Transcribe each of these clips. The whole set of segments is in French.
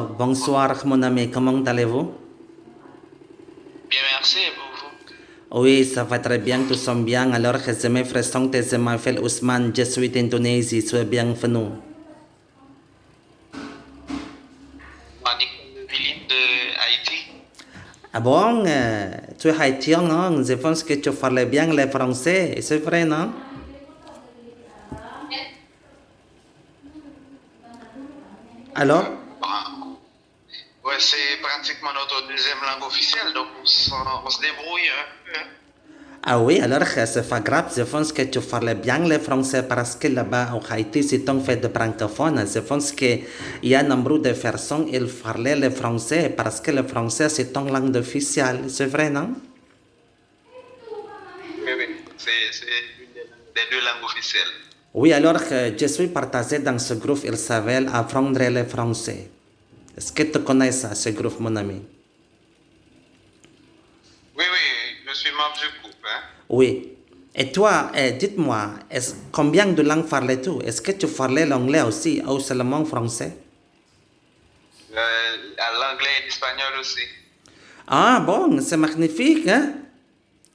Bonsoir mon ami, comment allez-vous? Bien, merci. Et pour vous? Oui, ça va très bien, tous sont bien. Alors, je me présente, je m'appelle Ousmane, je suis d'Indonésie, soyez bienvenue. Moi, Nicole Villine de Haïti. Ah bon, tu es haïtien, non? Je pense que tu parles bien le français, c'est vrai, non? Alors? Ah, ouais, c'est pratiquement notre deuxième langue officielle, donc on se débrouille un peu, hein. Ah oui, alors c'est pas grave, je pense que tu parles bien le français parce que là-bas au Haïti, c'est un fait de francophone. Je pense qu'il y a nombre de personnes qui parlent le français parce que le français c'est une langue officielle, c'est vrai, non? Oui, oui. C'est l'une des deux langues officielles. Oui, alors je suis partagé dans ce groupe, il s'appelle Apprendre le français. Est-ce que tu connais ça, ce groupe, mon ami? Oui, oui, je suis membre du groupe, hein. Oui. Et toi, dites-moi, combien de langues parles-tu? Est-ce que tu parlais l'anglais aussi ou seulement français? À l'anglais et l'espagnol aussi. Ah bon, c'est magnifique, hein?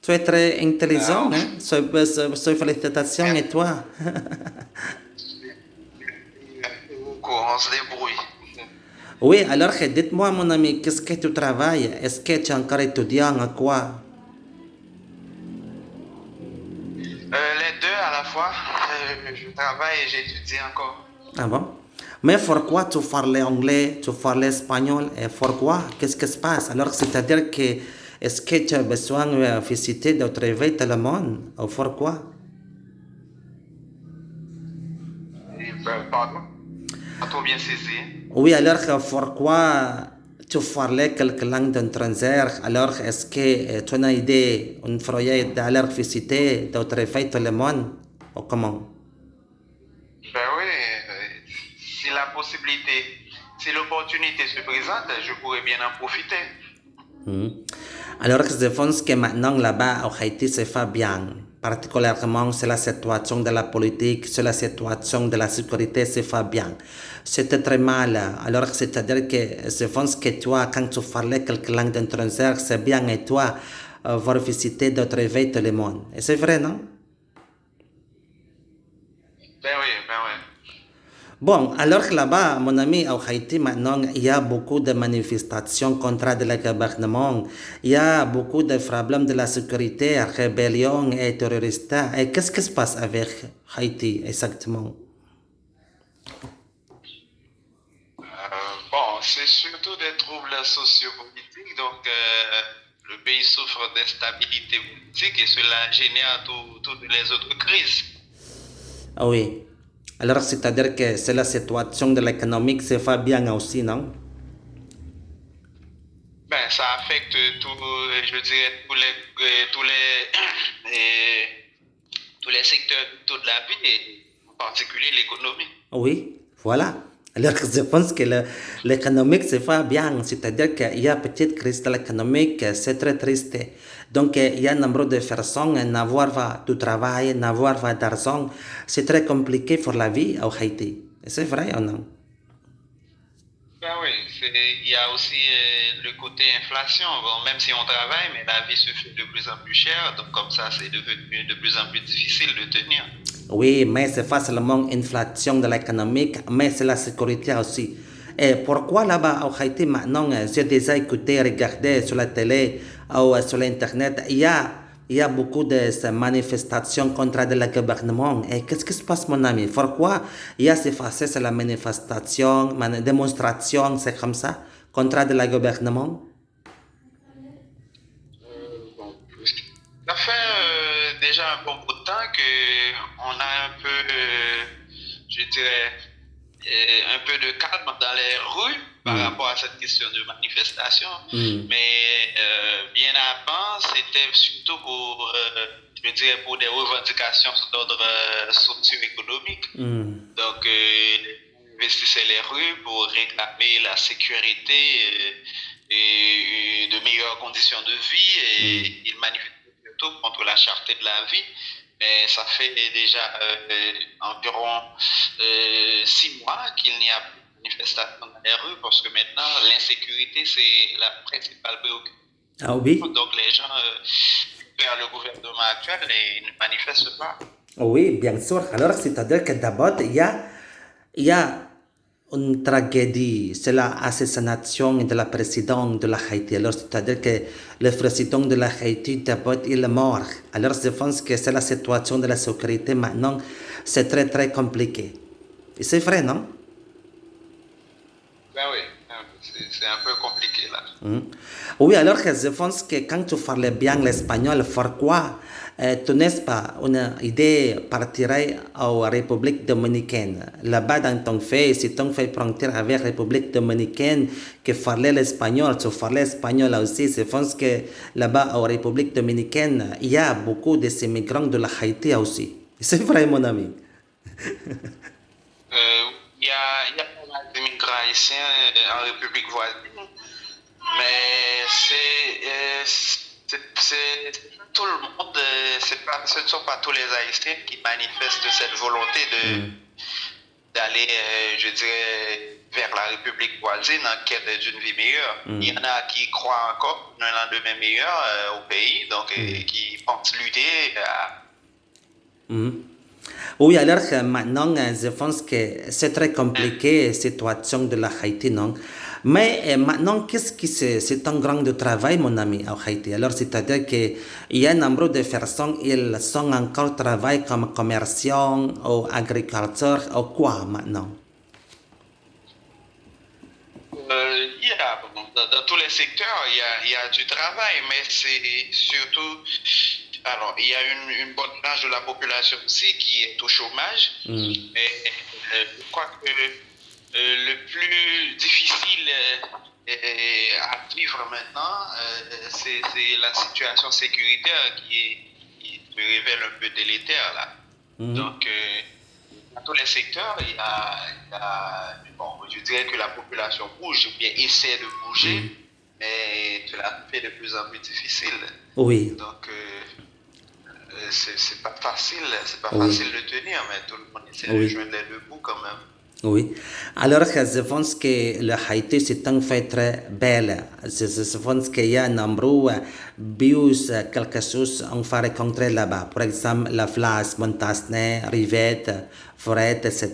Tu es très intelligent, Alors, hein? Soy félicitations et merci, toi. merci beaucoup, on se débrouille. Oui, alors dites-moi, mon ami, qu'est-ce que tu travailles? Est-ce que tu es encore étudiant à quoi? Les deux à la fois, je travaille et j'étudie encore. Ah bon? Mais pourquoi tu parles anglais, tu parles espagnol, et pourquoi? Qu'est-ce qui se passe? Alors, c'est-à-dire que, est-ce que tu as besoin de visiter d'autres pays dans le monde? Ou pourquoi? Pardon? Pas trop bien saisi, hein. Oui, alors pourquoi tu parlais quelques langues étrangères? Alors, est-ce que tu as une idée, un projet d'aller visiter d'autres pays dans le monde? Ou comment? Ben oui, si la possibilité, si l'opportunité se présente, je pourrais bien en profiter. Hmm. Alors, je pense que maintenant là-bas au Haïti, c'est pas bien. Particulièrement, c'est la situation de la politique, c'est la situation de la sécurité, c'est pas bien. C'était très mal. Alors, c'est-à-dire que je pense que toi, quand tu parlais quelques langues étrangères, c'est bien et toi, voir visiter d'autres pays dans le monde. Et c'est vrai, non? Ben oui, ben oui. Bon, alors là-bas, mon ami, au Haïti, maintenant, il y a beaucoup de manifestations contre le gouvernement. Il y a beaucoup de problèmes de la sécurité, rébellion et terroristes. Et qu'est-ce qui se passe avec Haïti exactement? Bon, c'est surtout des troubles sociopolitiques, donc le pays souffre d'instabilité politique et cela génère toutes les autres crises. Ah oui. Alors, c'est-à-dire que c'est la situation de l'économique, c'est pas bien aussi, non? Ben, ça affecte je dirais, et tous les secteurs de la vie, et en particulier l'économie. Oui, voilà. Alors, je pense que l'économique, c'est pas bien. C'est-à-dire qu'il y a une petite crise de l'économique, c'est très triste. Donc, il y a un nombre de personnes n'avoir pas de travail, n'avoir pas d'argent. C'est très compliqué pour la vie au Haïti. C'est vrai ou non? Ben oui, il y a aussi le côté inflation. Bon, même si on travaille, mais la vie se fait de plus en plus chère, donc comme ça, c'est devenu de plus en plus difficile de tenir. Oui, mais c'est pas seulement inflation de l'économique, mais c'est la sécurité aussi. Et pourquoi là-bas au Haïti maintenant, j'ai déjà écouté, regardé sur la télé ou sur l'Internet, il y a beaucoup de ces manifestations contre le gouvernement. Et qu'est-ce qui se passe, mon ami? Pourquoi il y a ces facettes, c'est la manifestation, démonstration, c'est comme ça, contre le gouvernement? Bon, ça fait déjà un bon bout de temps que on a un peu, je dirais, un peu de calme dans les rues par Hmm. rapport à cette question de manifestation. Hmm. Mais bien avant, c'était surtout pour, je dirais, pour des revendications d'ordre socio-économique. Hmm. Donc, investissaient les rues pour réclamer la sécurité et de meilleures conditions de vie Hmm. et ils manifestaient surtout contre la cherté de la vie. Mais ça fait déjà environ 6 mois qu'il n'y a plus manifestations dans les rues parce que maintenant, l'insécurité, c'est la principale préoccupation. Ah oui? Donc les gens, vers le gouvernement actuel, ils ne manifestent pas. Oui, bien sûr. Alors, c'est-à-dire que d'abord, il y a une tragédie, c'est l'assassination de la présidente de la Haïti. Alors, c'est-à-dire que le président de la Haïti, d'abord, il est mort. Alors, je pense que c'est la situation de la sécurité maintenant, c'est très, très compliqué. Et c'est vrai, non? Ben oui, c'est un peu compliqué là. Oui, alors que je pense que quand tu parlais bien l'espagnol, pourquoi tu n'as pas une idée partirait aux République dominicaine? Là-bas, dans ton fait, si ton fait frontière avec la République dominicaine, qui parlait l'espagnol, tu parlais espagnol aussi, je pense que là-bas, aux République dominicaine, il y a beaucoup d'immigrants de la Haïti aussi. C'est vrai, mon ami. Il y a pas mal d'immigrants haïtiens en République voisine, mais c'est tout le monde, ce ne sont pas tous les Haïtiens qui manifestent cette volonté d'aller, je dirais, vers la République voisine en quête d'une vie meilleure. Il y en a qui croient encore d'un lendemain meilleur au pays, donc qui pensent lutter à... Oui, alors maintenant, je pense que c'est très compliqué la situation de la Haïti, non? Mais maintenant, qu'est-ce qui c'est un grand de travail, mon ami, à Haïti? Alors, c'est-à-dire qu'il y a un nombre de personnes, ils sont encore travaillent comme commerçants ou agriculteurs ou quoi maintenant? Dans tous les secteurs, il y a du travail, mais c'est surtout... Alors, il y a une bonne branche de la population aussi qui est au chômage, mais je crois que le plus difficile à vivre maintenant, c'est la situation sécuritaire qui se révèle un peu délétère là. Donc, dans tous les secteurs, il y a bon, je dirais que la population bouge, ou bien essaie de bouger, mais cela fait de plus en plus difficile. Oui. Donc, c'est pas facile de tenir, mais tout le monde essaie de joindre les deux bouts quand même. Oui. Alors, je pense que le Haïti, c'est un fait très belle. Je pense qu'il y a un nombre de quelque chose qu'on va rencontrer là-bas. Par exemple, la Flash, Montasne, Rivette, Forêt, etc.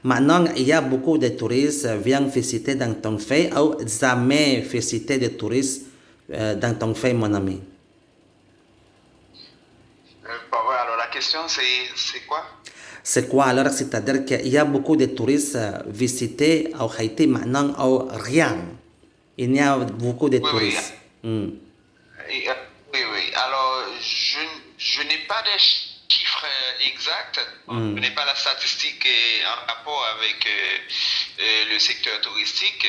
Maintenant, il y a beaucoup de touristes qui viennent visiter dans ton fait ou jamais visiter des touristes dans ton fait, mon ami. Alors, la question, c'est quoi? C'est quoi alors? C'est-à-dire qu'il y a beaucoup de touristes visités au Haïti maintenant ou rien. Il y a beaucoup de touristes. Oui. Oui. Alors, je n'ai pas de chiffres exacts. Je n'ai pas la statistique en rapport avec le secteur touristique.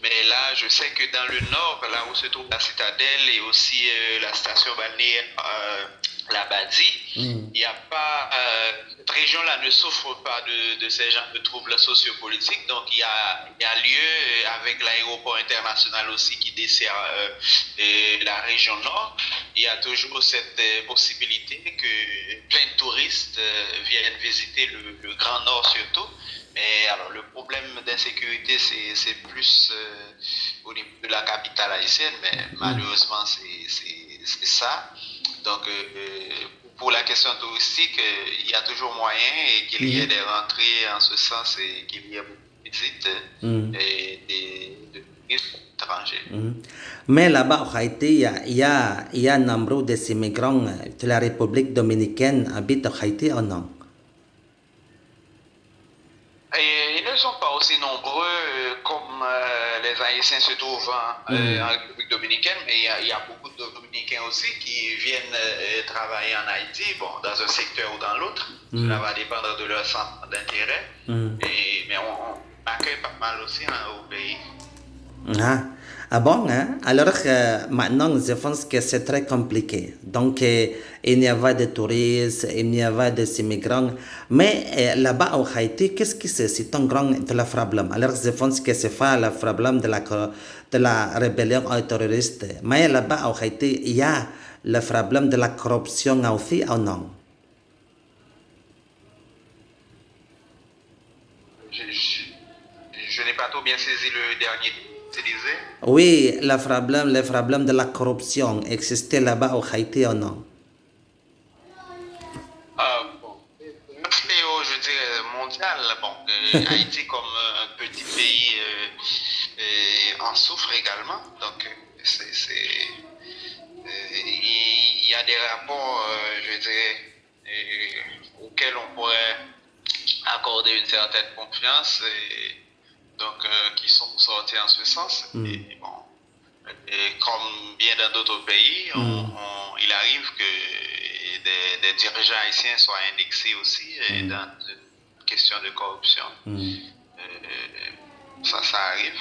Mais là, je sais que dans le nord, là où se trouve la citadelle et aussi la station balnéaire la Badi, il n'y a pas... cette région-là ne souffre pas de ces genres de troubles sociopolitiques. Donc, il y a lieu avec l'aéroport international aussi qui dessert la région nord. Il y a toujours cette possibilité que plein de touristes viennent visiter le Grand Nord surtout. Mais alors, le problème d'insécurité, c'est plus au niveau de la capitale haïtienne, mais malheureusement, c'est ça. Donc, pour la question touristique, il y a toujours moyen et qu'il y ait des rentrées en ce sens et qu'il y ait beaucoup de visites et de touristes étrangers. Mais là-bas, au Haïti, il y a un nombre d'immigrants de la République dominicaine habitent au Haïti ou non? Et ils ne sont pas aussi nombreux comme les Haïtiens se trouvent en République dominicaine, mais il y a beaucoup de Dominicains aussi qui viennent travailler en Haïti, bon, dans un secteur ou dans l'autre. Cela va dépendre de leur centre d'intérêt. Mais on accueille pas mal aussi au pays. Ah bon, hein? Alors maintenant, je pense que c'est très compliqué. Donc, il n'y a pas de touristes, il n'y a pas d'immigrants. Mais là-bas au Haïti, qu'est-ce que c'est? C'est un grand problème. Alors, je pense que c'est pas le problème de la rébellion terroriste. Mais là-bas au Haïti, il y a le problème de la corruption aussi ou non? Je n'ai pas pas trop bien saisi le dernier. Tu disais? Oui, le problème de la corruption existait là-bas au Haïti ou non? Bon, un fléau, je dirais, mondial. Bon, Haïti, comme un petit pays, en souffre également. Donc, il y a des rapports, je dirais, auxquels on pourrait accorder une certaine confiance, donc qui sont sortis en ce sens. Et bon, comme bien dans d'autres pays, il arrive que des dirigeants haïtiens soient indexés aussi dans une question de corruption. Ça arrive.